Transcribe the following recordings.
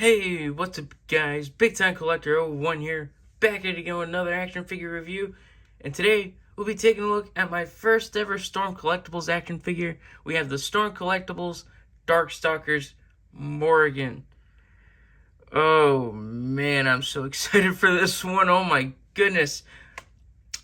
Hey, what's up, guys? Big Time Collector 01 here, back at it again with another action figure review. And today, we'll be taking a look at my first ever Storm Collectibles action figure. We have the Storm Collectibles Darkstalkers Morrigan. Oh man, I'm so excited for this one. Oh my goodness.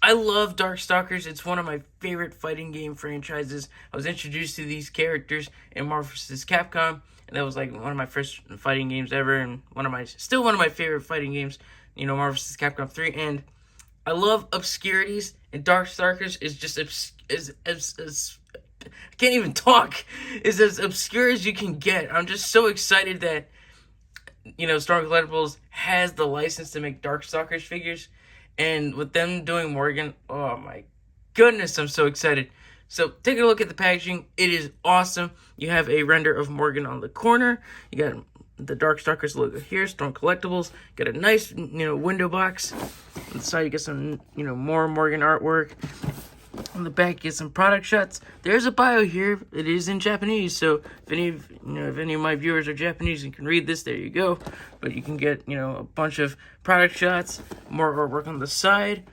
I love Darkstalkers. It's one of my favorite fighting game franchises. I was introduced to these characters in Marvel vs. Capcom, and that was like one of my first fighting games ever, and still one of my favorite fighting games. Marvel vs. Capcom 3, and I love obscurities, and Darkstalkers is just I can't even talk. Is as obscure as you can get. I'm just so excited that Storm Collectibles has the license to make Darkstalkers figures. And with them doing Morrigan, oh my goodness, I'm so excited. So take a look at the packaging. It is awesome. You have a render of Morrigan on the corner. You got the Darkstalkers logo here, Storm Collectibles. Got a nice, window box. On the side, you get some, more Morrigan artwork. On the back, get some product shots. There's a bio here. It is in Japanese, so if any of my viewers are Japanese and can read this, there you go. But you can get, a bunch of product shots, more artwork on the side.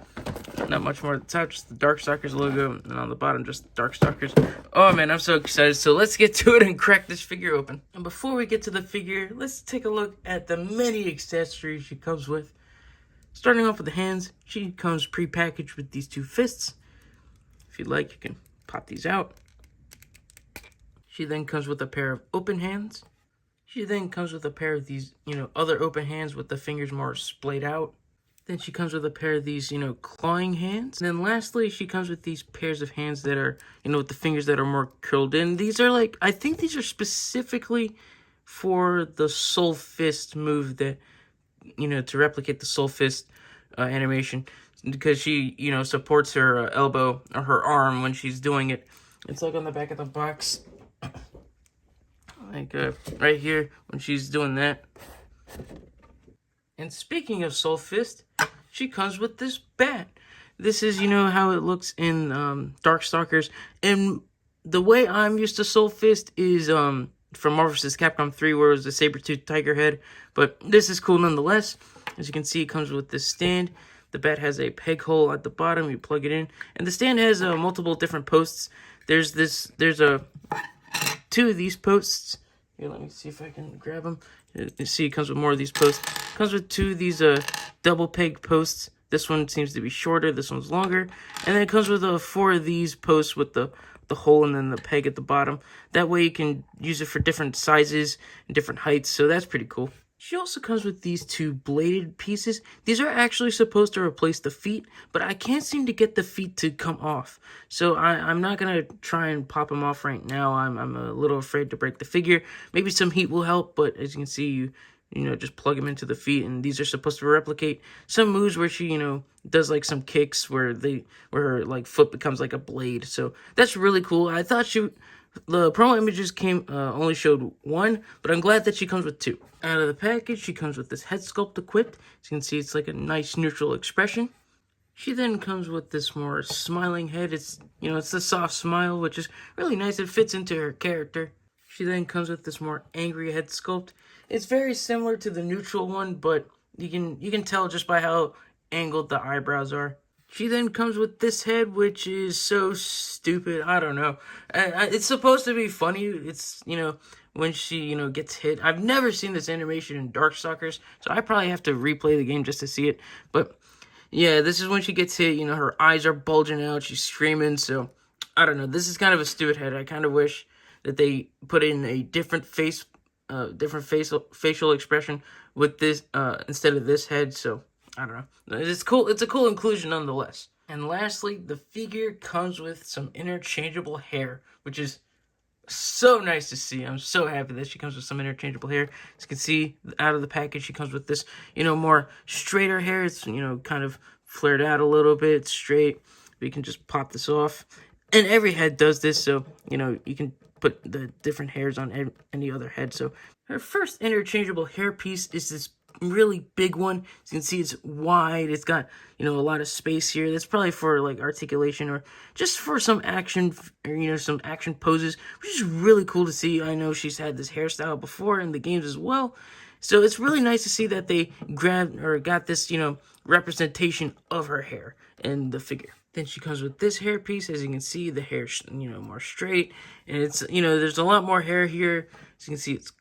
Not much more at the top, just the Darkstalkers logo, and on the bottom, just Darkstalkers. Oh man, I'm so excited. So let's get to it and crack this figure open. And before we get to the figure, let's take a look at the many accessories she comes with. Starting off with the hands, she comes pre-packaged with these two fists. If you'd like, you can pop these out. She then comes with a pair of open hands. She then comes with a pair of these, other open hands with the fingers more splayed out. Then she comes with a pair of these, clawing hands. And then lastly, she comes with these pairs of hands that are, with the fingers that are more curled in. These are I think these are specifically for the Soul Fist move that, to replicate the Soul Fist animation. Because she, supports her elbow or her arm when she's doing it. It's like on the back of the box. Like right here when she's doing that. And speaking of Soul Fist, she comes with this bat. This is, how it looks in Darkstalkers. And the way I'm used to Soul Fist is from Marvel vs. Capcom 3, where it was the saber-toothed tiger head. But this is cool nonetheless. As you can see, it comes with this stand. The bat has a peg hole at the bottom. You plug it in. And the stand has multiple different posts. There's two of these posts. Here, let me see if I can grab them. You see, it comes with more of these posts. It comes with two of these double peg posts. This one seems to be shorter. This one's longer. And then it comes with four of these posts with the hole and then the peg at the bottom. That way you can use it for different sizes and different heights. So that's pretty cool. She also comes with these two bladed pieces. These are actually supposed to replace the feet, but I can't seem to get the feet to come off. So I'm not going to try and pop them off right now. I'm a little afraid to break the figure. Maybe some heat will help, but as you can see, you just plug them into the feet, and these are supposed to replicate some moves where she, does like some kicks where her like foot becomes like a blade. So that's really cool. I thought the promo images only showed one, but I'm glad that she comes with two. Out of the package, she comes with this head sculpt equipped. As you can see, it's like a nice neutral expression. She then comes with this more smiling head. It's the soft smile, which is really nice. It fits into her character. She then comes with this more angry head sculpt. It's very similar to the neutral one, but you can tell just by how angled the eyebrows are. She then comes with this head, which is so stupid. I don't know. It's supposed to be funny. It's, when she, gets hit. I've never seen this animation in Darkstalkers, so I probably have to replay the game just to see it. But, yeah, this is when she gets hit. Her eyes are bulging out. She's screaming. So, I don't know. This is kind of a stupid head. I kind of wish that they put in a different facial expression with this instead of this head. So, I don't know. It's cool. It's a cool inclusion nonetheless. And lastly, the figure comes with some interchangeable hair, which is so nice to see. I'm so happy that she comes with some interchangeable hair. As you can see, out of the package, she comes with this, more straighter hair. It's, kind of flared out a little bit. It's straight. We can just pop this off. And every head does this, so, you can put the different hairs on any other head. So her first interchangeable hair piece is this really big one. As you can see, it's wide. It's got, a lot of space here. That's probably for like articulation or just for some action, or, some action poses, which is really cool to see. I know she's had this hairstyle before in the games as well. So it's really nice to see that they grabbed or got this, representation of her hair in the figure. Then she comes with this hair piece. As you can see, the hair, more straight. And it's, there's a lot more hair here. As you can see, it's,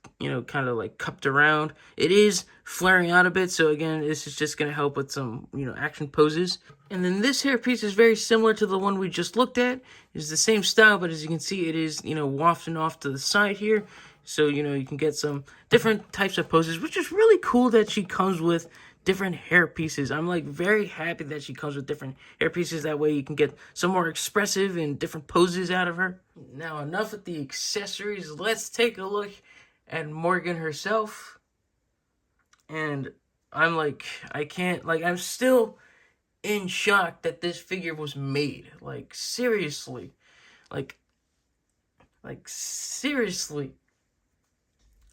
kind of like cupped around. It is flaring out a bit. So again, this is just going to help with some, action poses. And then this hair piece is very similar to the one we just looked at. It's the same style, but as you can see, it is, wafting off to the side here. So, you can get some different types of poses, which is really cool that she comes with different hair pieces. I'm like very happy that she comes with different hair pieces. That way you can get some more expressive and different poses out of her. Now, enough with the accessories. Let's take a look at Morrigan herself. And I'm like, I'm still in shock that this figure was made. Like, seriously. Like seriously.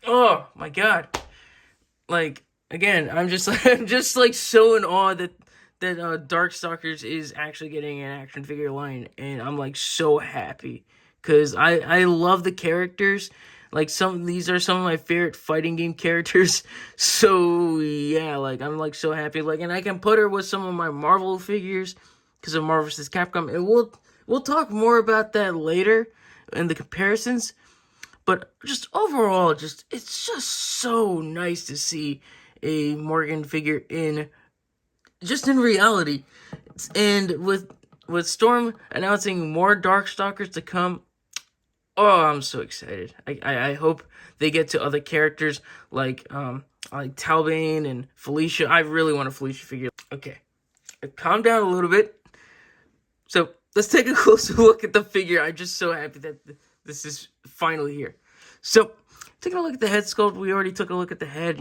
Oh my god. Like, again, I'm just like so in awe that Darkstalkers is actually getting an action figure line, and I'm like so happy because I love the characters. Like, these are some of my favorite fighting game characters. So yeah, like I'm like so happy. Like, and I can put her with some of my Marvel figures because of Marvel vs. Capcom, and we'll talk more about that later in the comparisons. But just overall, it's just so nice to see a Morrigan figure in reality. And with Storm announcing more Darkstalkers to come, oh, I'm so excited. I hope they get to other characters like Talbane and Felicia. I really want a Felicia figure. Okay, calm down a little bit. So let's take a closer look at the figure. I'm just so happy that this is finally here. So, taking a look at the head sculpt, we already took a look at the head.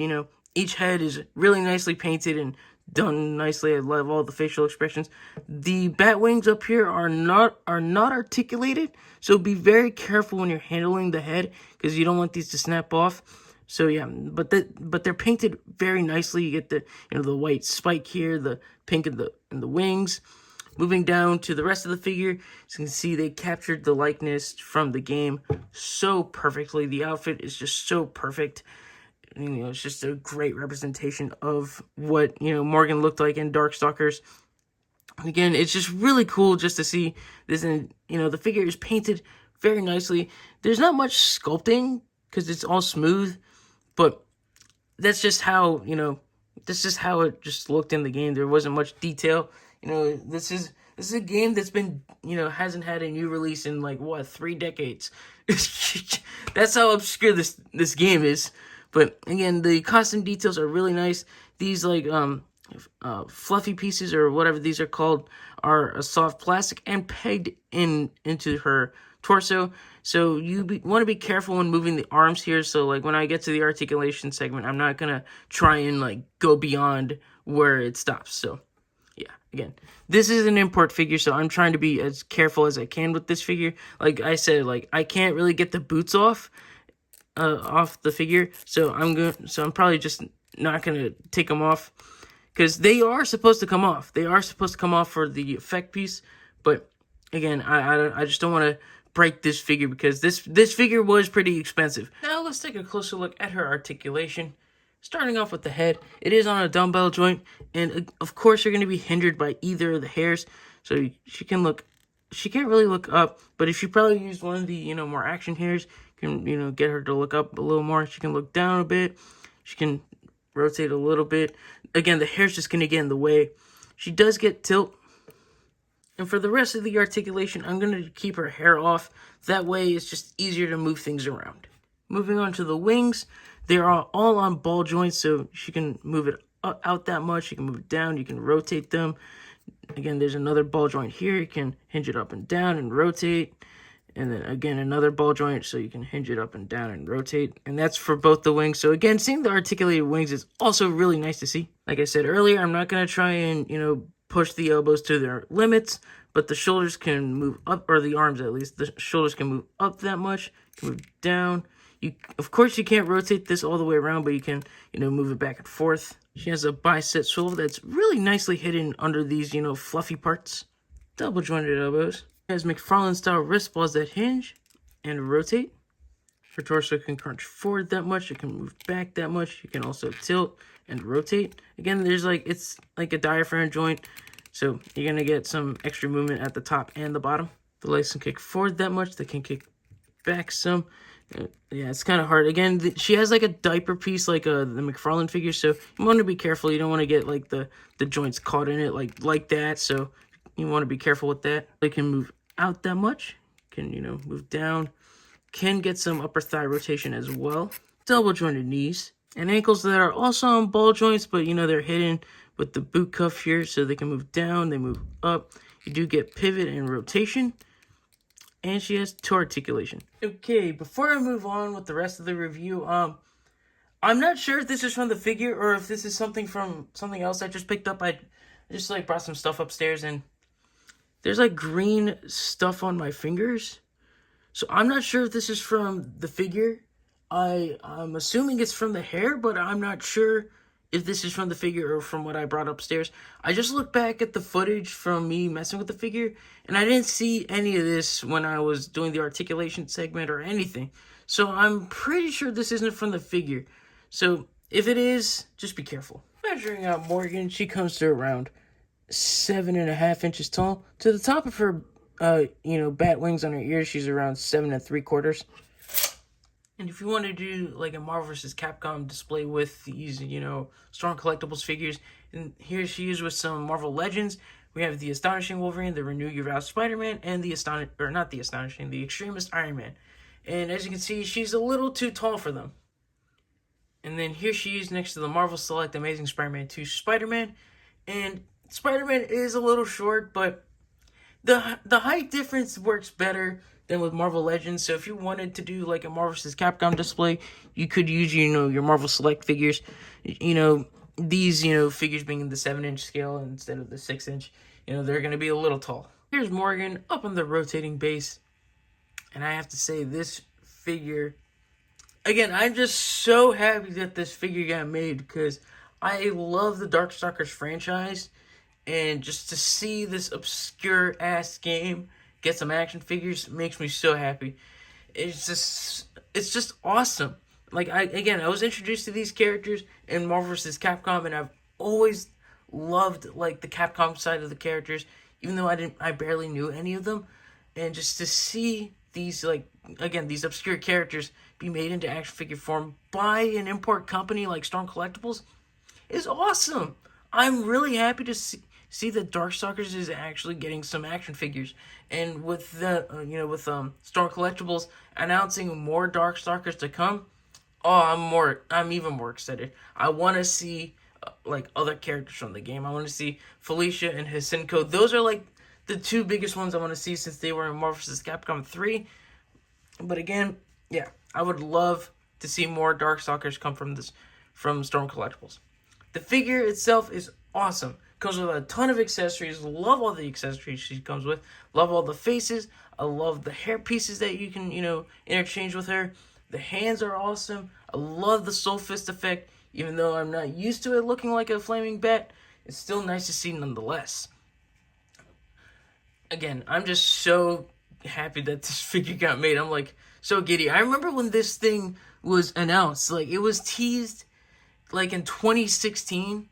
Each head is really nicely painted and done nicely. I love all the facial expressions. The bat wings up here are not articulated, so be very careful when you're handling the head because you don't want these to snap off. So yeah, but they're painted very nicely. You get the the white spike here, the pink in the wings. Moving down to the rest of the figure, as you can see, they captured the likeness from the game so perfectly. The outfit is just so perfect. It's just a great representation of what, Morrigan looked like in Darkstalkers. Again, it's just really cool just to see this, and, the figure is painted very nicely. There's not much sculpting because it's all smooth, but that's just how, it just looked in the game. There wasn't much detail. This is a game that's been, hasn't had a new release in like 3 decades. That's how obscure this game is. But again, the costume details are really nice. These like fluffy pieces or whatever these are called are a soft plastic and pegged into her torso. So you want to be careful when moving the arms here. So like when I get to the articulation segment, I'm not gonna try and like go beyond where it stops. So yeah, again, this is an import figure, so I'm trying to be as careful as I can with this figure. Like I said, like I can't really get the boots off the figure, so I'm probably just not gonna take them off because they are supposed to come off. They are supposed to come off for the effect piece, but again, I just don't want to break this figure because this figure was pretty expensive. Now let's take a closer look at her articulation. Starting off with the head, it is on a dumbbell joint, and of course you're going to be hindered by either of the hairs, so she can't really look up, but if she probably used one of the, more action hairs, you can, get her to look up a little more. She can look down a bit, she can rotate a little bit. Again, the hair's just going to get in the way. She does get tilt, and for the rest of the articulation, I'm going to keep her hair off. That way, it's just easier to move things around. Moving on to the wings, they are all on ball joints, so she can move it out that much. You can move it down. You can rotate them. Again, there's another ball joint here. You can hinge it up and down and rotate. And then, again, another ball joint, so you can hinge it up and down and rotate. And that's for both the wings. So, again, seeing the articulated wings is also really nice to see. Like I said earlier, I'm not going to try and, push the elbows to their limits, but the shoulders can move up, or the arms at least. The shoulders can move up that much, can move down. Of course, you can't rotate this all the way around, but you can, move it back and forth. She has a bicep swivel that's really nicely hidden under these, fluffy parts. Double jointed elbows. Has McFarlane style wrist balls that hinge and rotate. Her torso can crunch forward that much. It can move back that much. You can also tilt and rotate. Again, it's like a diaphragm joint, so you're gonna get some extra movement at the top and the bottom. The legs can kick forward that much. They can kick back some. Yeah, it's kind of hard. Again, she has like a diaper piece, like the McFarlane figure, so you want to be careful. You don't want to get like the joints caught in it like that, so you want to be careful with that. They can move out that much. Can, move down. Can get some upper thigh rotation as well. Double jointed knees and ankles that are also on ball joints, but they're hidden with the boot cuff here, so they can move down, they move up. You do get pivot and rotation, and she has toe articulation. Okay, before I move on with the rest of the review, I'm not sure if this is from the figure or if this is something from something else I just picked up. I just brought some stuff upstairs, and there's like green stuff on my fingers. So I'm not sure if this is from the figure. I'm assuming it's from the hair, but I'm not sure if this is from the figure or from what I brought upstairs. I just looked back at the footage from me messing with the figure, and I didn't see any of this when I was doing the articulation segment or anything. So I'm pretty sure this isn't from the figure. So if it is, just be careful. Measuring out Morrigan, she comes to around 7.5 inches tall. To the top of her bat wings on her ears, she's around 7 3/4. And if you want to do like a Marvel vs. Capcom display with these, strong collectibles figures, and here she is with some Marvel Legends. We have the Astonishing Wolverine, the Renew Your Vows Spider-Man, and the Extremist Iron Man. And as you can see, she's a little too tall for them. And then here she is next to the Marvel Select Amazing Spider-Man 2 Spider-Man. And Spider-Man is a little short, but the height difference works better than with Marvel Legends. So if you wanted to do like a Marvel vs. Capcom display, you could use, your Marvel Select figures. These, figures being in the 7-inch scale instead of the 6-inch, they're going to be a little tall. Here's Morrigan up on the rotating base. And I have to say, this figure, again, I'm just so happy that this figure got made because I love the Darkstalkers franchise. And just to see this obscure-ass game get some action figures makes me so happy. It's just awesome. Like, I was introduced to these characters in Marvel vs. Capcom, and I've always loved, like, the Capcom side of the characters, even though I barely knew any of them. And just to see these, these obscure characters be made into action figure form by an import company like Storm Collectibles is awesome. I'm really happy to see that Darkstalkers is actually getting some action figures, and with the Storm Collectibles announcing more Darkstalkers to come, I'm even more excited. I want to see other characters from the game. I want to see Felicia and Hisenko. Those are like the two biggest ones I want to see since they were in Marvel vs. Capcom 3. But again, yeah, I would love to see more Darkstalkers come from Storm Collectibles. The figure itself is awesome. Comes with a ton of accessories. Love all the accessories she comes with. Love all the faces. I love the hair pieces that you can, interchange with her. The hands are awesome. I love the soul fist effect. Even though I'm not used to it looking like a flaming bat, it's still nice to see nonetheless. Again, I'm just so happy that this figure got made. I'm like so giddy. I remember when this thing was announced. Like, it was teased like in 2016.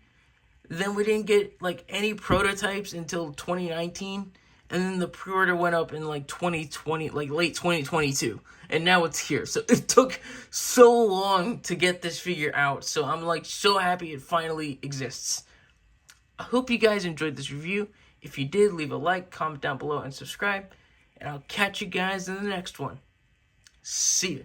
Then we didn't get like any prototypes until 2019, and then the pre-order went up in like 2020, like late 2022, and now it's here. So it took so long to get this figure out, so I'm like so happy it finally exists. I hope you guys enjoyed this review. If you did, leave a like, comment down below, and subscribe, and I'll catch you guys in the next one. See ya.